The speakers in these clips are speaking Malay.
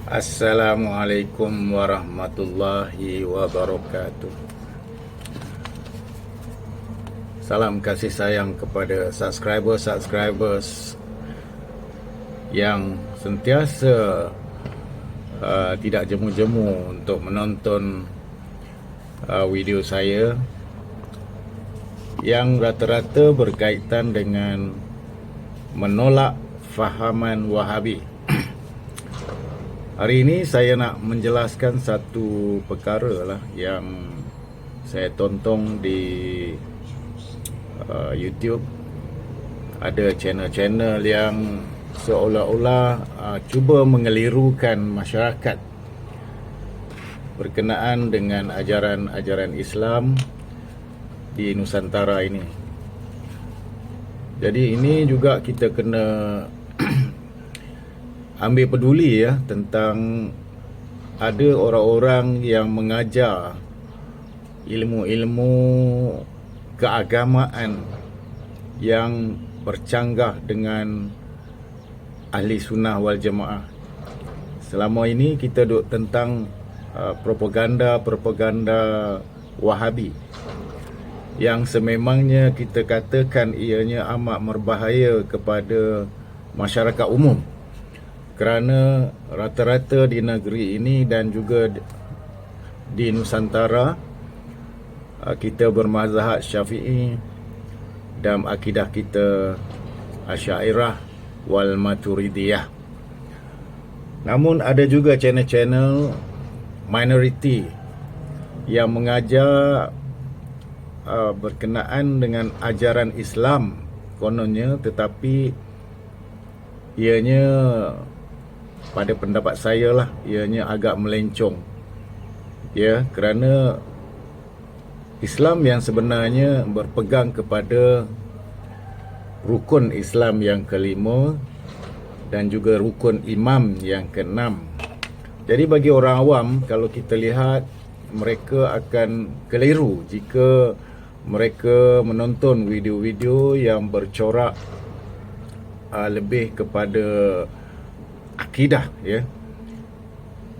Assalamualaikum warahmatullahi wabarakatuh. Salam kasih sayang kepada subscribers yang sentiasa tidak jemu-jemu untuk menonton video saya yang rata-rata berkaitan dengan menolak fahaman Wahabi. Hari ini saya nak menjelaskan satu perkara lah yang saya tonton di YouTube. Ada channel-channel yang seolah-olah cuba mengelirukan masyarakat berkenaan dengan ajaran-ajaran Islam di Nusantara ini. Jadi ini juga kita kena ambil peduli ya tentang ada orang-orang yang mengajar ilmu-ilmu keagamaan yang bercanggah dengan ahli sunnah wal jamaah. Selama ini kita duk tentang propaganda Wahabi yang sememangnya kita katakan ianya amat berbahaya kepada masyarakat umum, kerana rata-rata di negeri ini dan juga di Nusantara kita bermazhab Syafi'i dan akidah kita Asy'ariyah wal Maturidiyah. Namun ada juga channel-channel minoriti yang mengajar berkenaan dengan ajaran Islam kononnya, tetapi ianya pada pendapat saya lah, ianya agak melencong ya, kerana Islam yang sebenarnya berpegang kepada rukun Islam yang kelima dan juga rukun imam yang keenam. Jadi bagi orang awam, kalau kita lihat, mereka akan keliru jika mereka menonton video-video yang bercorak lebih kepada akidah ya.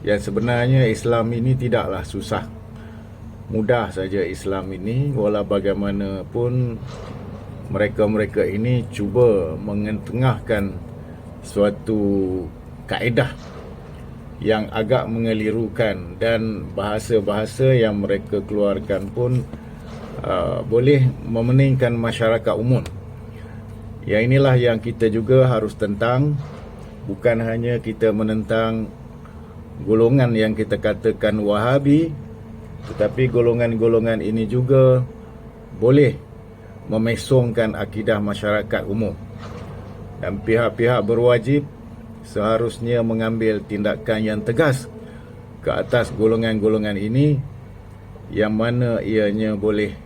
Yang sebenarnya Islam ini tidaklah susah, mudah saja Islam ini. Walau bagaimanapun mereka-mereka ini cuba mengetengahkan suatu kaedah yang agak mengelirukan, dan bahasa-bahasa yang mereka keluarkan pun boleh memeningkan masyarakat umum. Yang inilah yang kita juga harus tentang. Bukan hanya kita menentang golongan yang kita katakan Wahabi, tetapi golongan-golongan ini juga boleh memesongkan akidah masyarakat umum. Dan pihak-pihak berwajib seharusnya mengambil tindakan yang tegas ke atas golongan-golongan ini, yang mana ianya boleh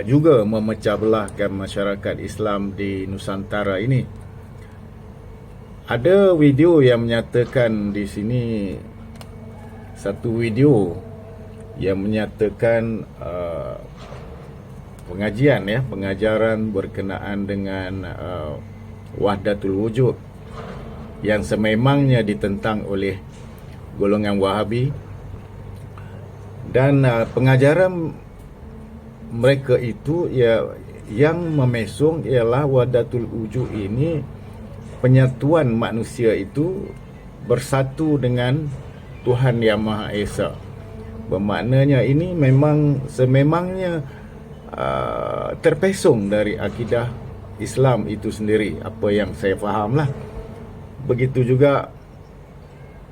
juga memecah belahkan masyarakat Islam di Nusantara ini. Ada video yang menyatakan di sini, satu video yang menyatakan pengajaran berkenaan dengan wahdatul wujud yang sememangnya ditentang oleh golongan Wahabi, dan pengajaran mereka itu yang memesong ialah wahdatul wujud ini, penyatuan manusia itu bersatu dengan Tuhan Yang Maha Esa. Bermaknanya ini memang sememangnya terpesong dari akidah Islam itu sendiri, apa yang saya faham lah. Begitu juga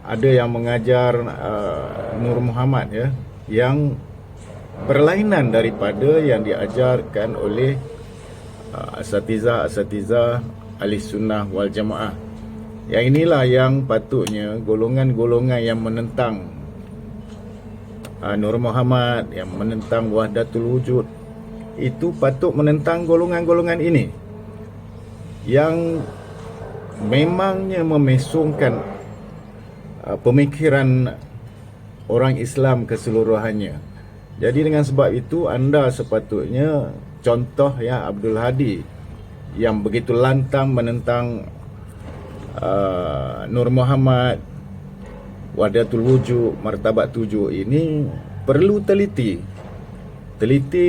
ada yang mengajar Nur Muhammad ya, yang berlainan daripada yang diajarkan oleh asatizah ahli sunnah wal jamaah. Yang inilah yang patutnya golongan-golongan yang menentang Nur Muhammad, yang menentang wahdatul wujud, itu patut menentang golongan-golongan ini yang memangnya memesongkan pemikiran orang Islam keseluruhannya. Jadi dengan sebab itu anda sepatutnya contoh ya Abdul Hadi yang begitu lantang menentang Nur Muhammad, Wahdatul Wujud, Martabat 7 ini perlu teliti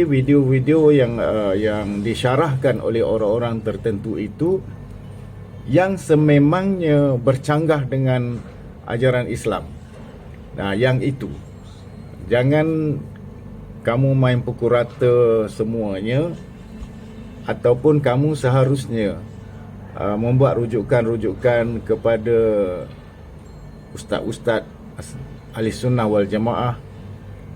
video-video yang disyarahkan oleh orang-orang tertentu itu yang sememangnya bercanggah dengan ajaran Islam. Nah, yang itu jangan kamu main pukul rata semuanya, ataupun kamu seharusnya membuat rujukan-rujukan kepada ustaz-ustaz ahli sunnah wal jamaah,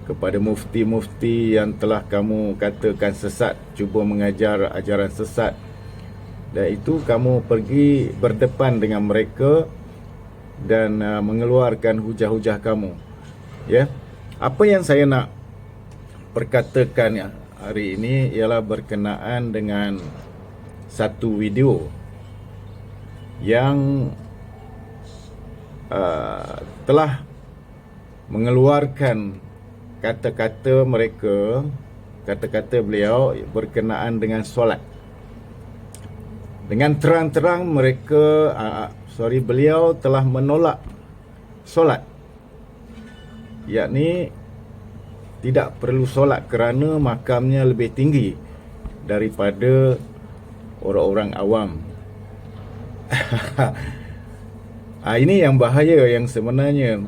kepada mufti-mufti yang telah kamu katakan sesat, cuba mengajar ajaran sesat, dan itu kamu pergi berdepan dengan mereka dan mengeluarkan hujah-hujah kamu. Ya, apa yang saya nak perkatakan hari ini ialah berkenaan dengan satu video yang telah mengeluarkan kata-kata mereka, kata-kata beliau berkenaan dengan solat. Dengan terang-terang mereka, beliau telah menolak solat, yakni tidak perlu solat kerana makamnya lebih tinggi daripada orang-orang awam. Ini yang bahaya yang sebenarnya.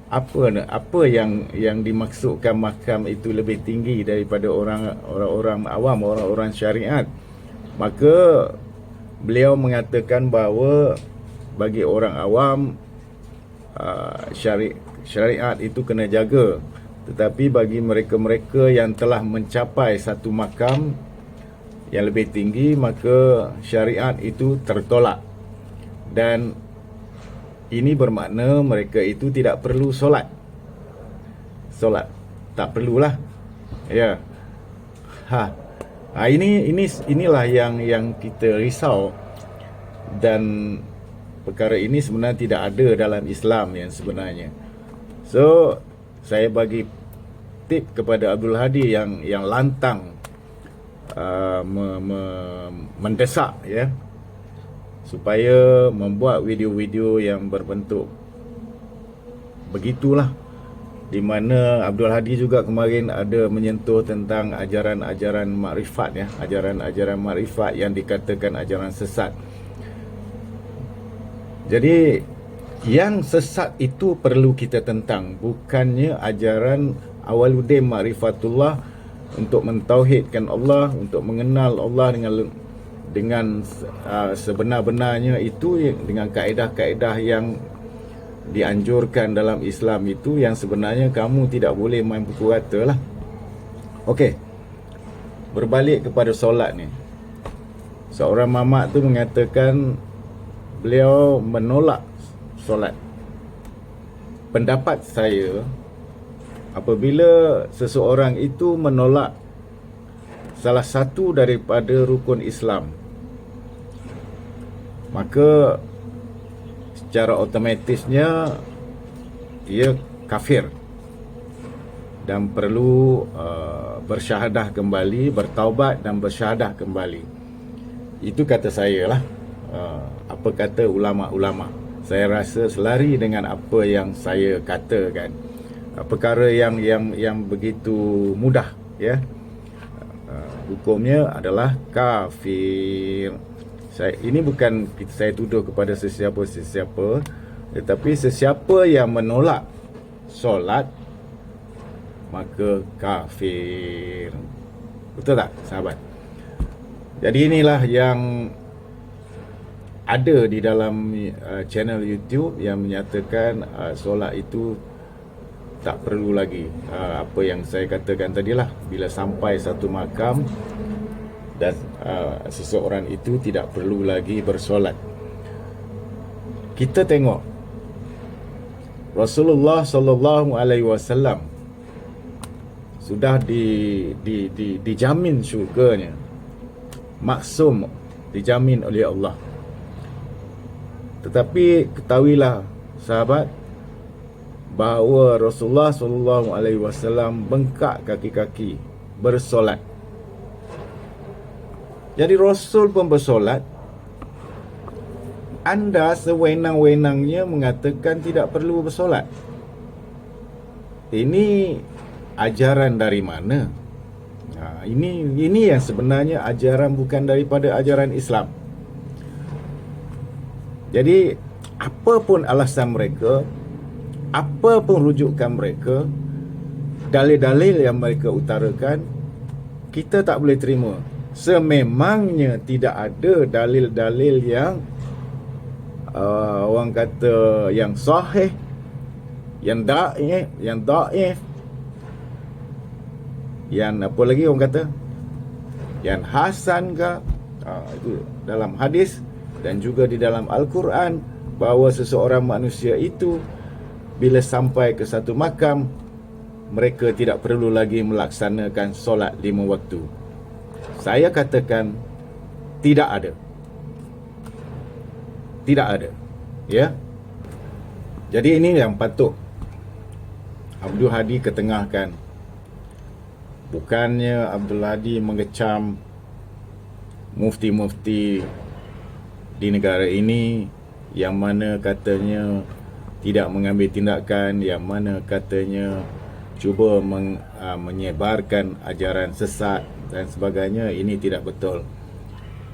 Apa yang dimaksudkan makam itu lebih tinggi daripada orang-orang awam, orang-orang syariat? Maka beliau mengatakan bahawa bagi orang awam syariat itu kena jaga, tetapi bagi mereka-mereka yang telah mencapai satu makam yang lebih tinggi, maka syariat itu tertolak. Dan ini bermakna mereka itu tidak perlu solat. Solat tak perlulah. Ya. Inilah yang kita risau, dan perkara ini sebenarnya tidak ada dalam Islam yang sebenarnya. So, saya bagi tip kepada Abdul Hadi yang lantang mendesak, ya, supaya membuat video-video yang berbentuk begitulah, di mana Abdul Hadi juga kemarin ada menyentuh tentang ajaran-ajaran makrifat, ya, ajaran-ajaran makrifat yang dikatakan ajaran sesat. Jadi yang sesat itu perlu kita tentang, bukannya ajaran Awaluddin Ma'rifatullah untuk mentauhidkan Allah, untuk mengenal Allah dengan sebenar-benarnya, itu dengan kaedah-kaedah yang dianjurkan dalam Islam, itu yang sebenarnya kamu tidak boleh main pukul rata lah. Okey, berbalik kepada solat ni. Seorang mamak tu mengatakan beliau menolak solat. Pendapat saya, apabila seseorang itu menolak salah satu daripada rukun Islam, maka secara otomatisnya ia kafir dan perlu bersyahadah kembali, bertaubat dan bersyahadah kembali. Itu kata saya lah. Apa kata ulama-ulama, saya rasa selari dengan apa yang saya katakan. Perkara yang begitu mudah, ya. Hukumnya adalah kafir. Ini bukan saya tuduh kepada sesiapa, tetapi sesiapa yang menolak solat, maka kafir. Betul tak, sahabat? Jadi inilah yang ada di dalam channel YouTube yang menyatakan solat itu tak perlu lagi. Apa yang saya katakan tadilah, bila sampai satu makam dan seseorang itu tidak perlu lagi bersolat. Kita tengok Rasulullah sallallahu alaihi wasallam sudah dijamin syurganya, maksum, dijamin oleh Allah. Tetapi ketahuilah sahabat, bahawa Rasulullah sallallahu alaihi wasallam bengkak kaki-kaki bersolat. Jadi Rasul pun bersolat, anda sewenang-wenangnya mengatakan tidak perlu bersolat. Ini ajaran dari mana? Ini yang sebenarnya ajaran bukan daripada ajaran Islam. Jadi apa pun alasan mereka, apa pun rujukan mereka, dalil-dalil yang mereka utarakan, kita tak boleh terima. Sememangnya tidak ada dalil-dalil yang orang kata yang sahih, yang dhaif, yang apa lagi orang kata, yang hasan ke, itu dalam hadis dan juga di dalam Al-Quran, bahawa seseorang manusia itu bila sampai ke satu makam, mereka tidak perlu lagi melaksanakan solat 5 waktu. Saya katakan tidak ada. Tidak ada. Ya. Jadi ini yang patut Abdul Hadi ketengahkan. Bukannya Abdul Hadi mengecam mufti-mufti di negara ini yang mana katanya tidak mengambil tindakan, yang mana katanya cuba menyebarkan ajaran sesat dan sebagainya. Ini tidak betul.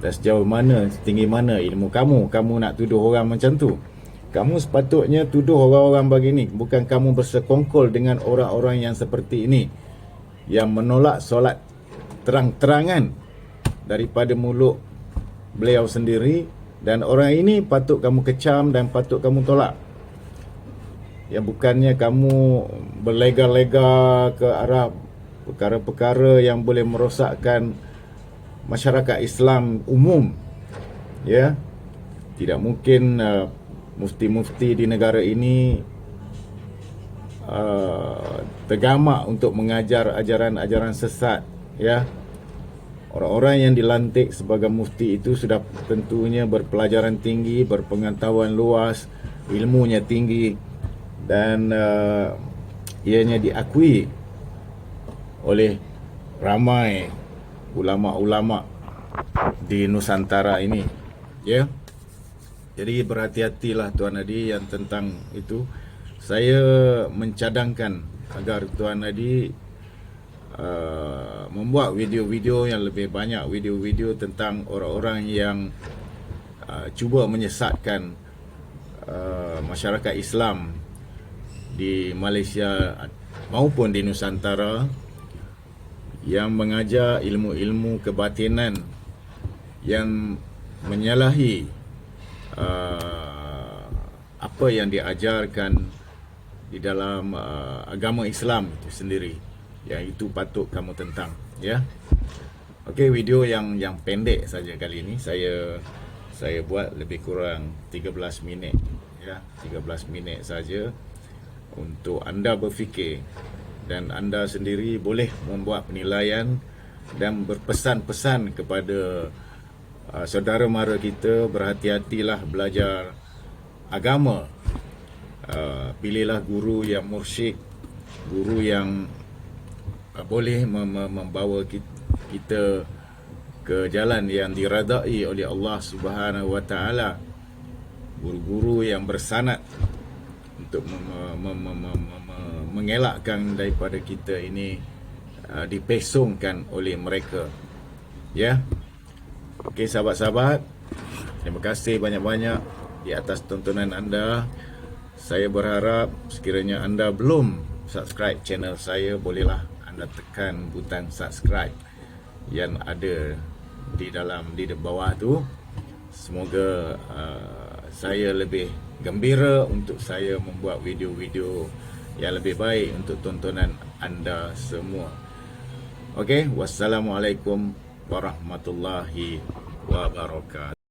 Dan sejauh mana, setinggi mana ilmu kamu nak tuduh orang macam tu? Kamu sepatutnya tuduh orang-orang begini, bukan kamu bersekongkol dengan orang-orang yang seperti ini, yang menolak solat terang-terangan daripada mulut beliau sendiri. Dan orang ini patut kamu kecam dan patut kamu tolak. Ya, bukannya kamu berlega-lega ke arah perkara-perkara yang boleh merosakkan masyarakat Islam umum. Ya, tidak mungkin mufti-mufti di negara ini tergamak untuk mengajar ajaran-ajaran sesat. Ya, orang-orang yang dilantik sebagai mufti itu sudah tentunya berpelajaran tinggi, berpengetahuan luas, ilmunya tinggi, dan ianya diakui oleh ramai ulama-ulama di Nusantara ini. Ya. Jadi berhati-hatilah Tuan Hadi yang tentang itu. Saya mencadangkan agar Tuan Hadi membuat video-video yang lebih banyak, video-video tentang orang-orang yang cuba menyesatkan masyarakat Islam di Malaysia maupun di Nusantara, yang mengajar ilmu-ilmu kebatinan yang menyalahi apa yang diajarkan di dalam agama Islam itu sendiri. Yang itu patut kamu tentang, ya. Okey, video yang pendek saja kali ini saya buat lebih kurang 13 minit, ya. 13 minit saja untuk anda berfikir, dan anda sendiri boleh membuat penilaian dan berpesan-pesan kepada saudara mara kita. Berhati-hatilah belajar agama. Pilihlah guru yang mursyid, guru yang boleh membawa kita ke jalan yang diradai oleh Allah Subhanahu Wa Taala. Guru-guru yang bersanad untuk mengelakkan daripada kita ini dipesongkan oleh mereka. Ya. Okey sahabat-sahabat, terima kasih banyak-banyak di atas tontonan anda. Saya berharap sekiranya anda belum subscribe channel saya, bolehlah anda tekan butang subscribe yang ada di bawah tu. Semoga saya lebih gembira untuk saya membuat video-video yang lebih baik untuk tontonan anda semua. Okey, wassalamualaikum warahmatullahi wabarakatuh.